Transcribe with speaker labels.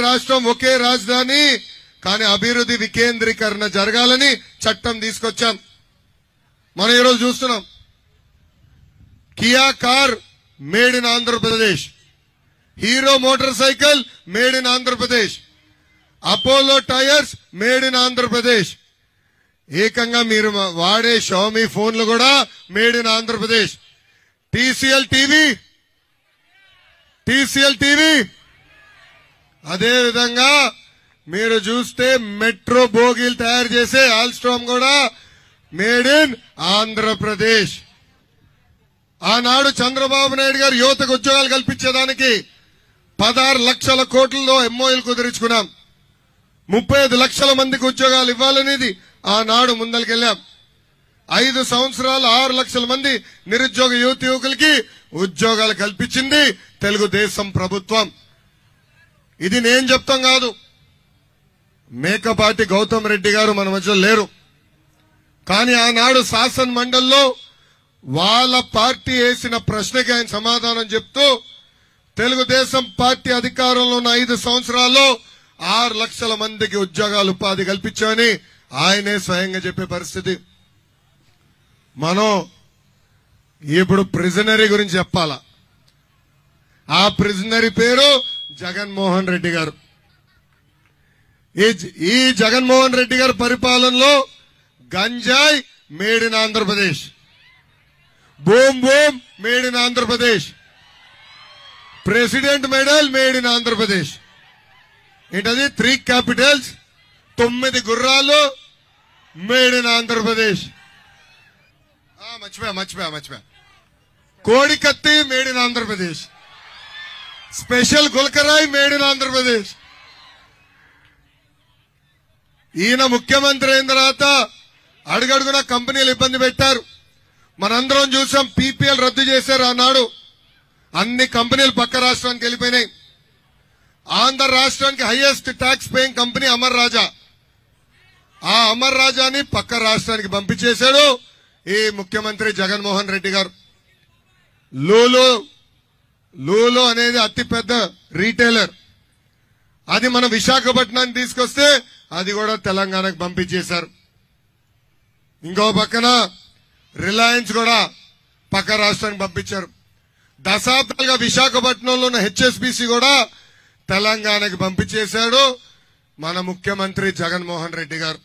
Speaker 1: రాష్ట్రం ఒకే రాజధాని కానీ అభివృద్ధి వికేంద్రీకరణ జరగాలని చట్టం తీసుకొచ్చాం. మనం ఈరోజు చూస్తున్నాం Kia car made in Andhra Pradesh, hero motor cycle made in Andhra Pradesh, Apollo tyres made in Andhra Pradesh, ఏకంగా మీరు వాడే షామీ ఫోన్లు కూడా made in Andhra Pradesh, TCL TV అదే విధంగా మీరు చూస్తే మెట్రో బోగీలు తయారు చేసే ఆల్స్ట్రామ్ కూడా మేడ్ ఇన్ ఆంధ్రప్రదేశ్. ఆనాడు చంద్రబాబు నాయుడు గారు యువతకు ఉద్యోగాలు కల్పించేదానికి 16 లక్షల కోట్లలో ఎంఓయూలు కుదిరించుకున్నాం. 35 లక్షల మందికి ఉద్యోగాలు ఇవ్వాలనేది ఆనాడు ముందరికెళ్లాం. 5 సంవత్సరాలు 6 లక్షల మంది నిరుద్యోగ యువకులకి ఉద్యోగాలు కల్పించింది తెలుగుదేశం ప్రభుత్వం. ఇది నేను చెప్తాం కాదు, మేకపాటి గౌతమ్ రెడ్డి గారు మన మధ్య లేరు. కానీ ఆనాడు శాసన మండలిలో వాళ్ళ పార్టీ వేసిన ప్రశ్నకి ఆయన సమాధానం చెప్తూ తెలుగుదేశం పార్టీ అధికారంలో ఉన్న 5 సంవత్సరాల్లో 6 లక్షల మందికి ఉద్యోగాలు ఉపాధి కల్పించామని ఆయనే స్వయంగా చెప్పే పరిస్థితి. మనం ఇప్పుడు ప్రిజనరీ గురించి చెప్పాలా. ఆ ప్రిజనరీ పేరు జగన్మోహన్ రెడ్డి గారు. ఈ జగన్మోహన్ రెడ్డి గారి పరిపాలనలో గంజాయి made in Andhra Pradesh, boom boom made in Andhra Pradesh, president medal made in Andhra Pradesh. ఏంటది 3 క్యాపిటల్స్ 9 గుర్రాలు మేడ్ ఇన్ ఆంధ్రప్రదేశ్. మర్చిపోయా కోడికత్తి made in Andhra Pradesh, special గుల్కరాయ్ made in Andhra Pradesh. ఈయన ముఖ్యమంత్రి అయిన తర్వాత అడుగడుగున కంపెనీలు ఇబ్బంది పెట్టారు. మనందరం చూసాం, పీపీఎల్ రద్దు చేశారు ఆనాడు. అన్ని కంపెనీలు పక్క రాష్ట్రానికి వెళ్ళిపోయినాయి. ఆంధ్ర రాష్ట్రానికి highest tax paying company Amar Raja. ఆ అమర్ రాజాని పక్క రాష్ట్రానికి పంపించేశాడు ఈ ముఖ్యమంత్రి జగన్మోహన్ రెడ్డి గారు. లూలు అనేది అతిపెద్ద రీటైలర్, అది మన విశాఖపట్నానికి తీసుకొస్తే అది కూడా తెలంగాణకు పంపించేశారు. ఇంకో పక్కన రిలయన్స్ కూడా పక్క రాష్ట్రానికి పంపించారు. దశాబ్దాలుగా విశాఖపట్నంలో ఉన్న హెచ్ఎస్బీసీ కూడా తెలంగాణకు పంపించేశాడు మన ముఖ్యమంత్రి జగన్మోహన్ రెడ్డి గారు.